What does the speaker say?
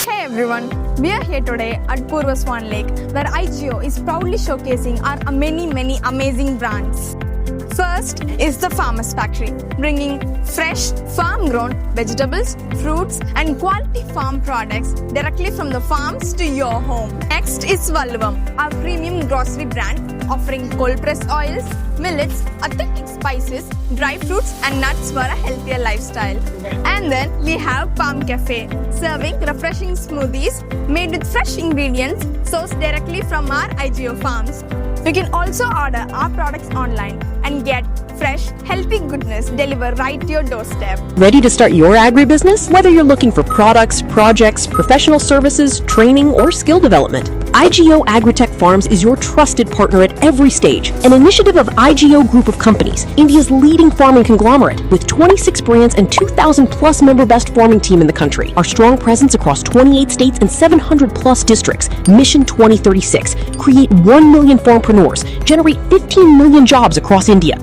Hey everyone, we are here today at Purva Swan Lake where IGO is proudly showcasing our many amazing brands. First is the Farmers Factory, bringing fresh farm-grown vegetables, fruits and quality farm products directly from the farms to your home. Next is Valluvam, our premium grocery brand offering cold-pressed oils, millets, authentic spices, dry fruits and nuts for a healthier lifestyle. And then we have Palm Café, serving refreshing smoothies made with fresh ingredients sourced directly from our IGO farms. You can also order our products online and get fresh, healthy goodness delivered right to your doorstep. Ready to start your agribusiness? Whether you're looking for products, projects, professional services, training, or skill development, IGO Agritech Farms is your trusted partner at every stage. An initiative of IGO Group of Companies, India's leading farming conglomerate, with 26 brands and 2,000 plus member best farming team in the country. Our strong presence across 28 states and 700 plus districts. Mission 2036. Create 1 million farmpreneurs. Generate 15 million jobs across India.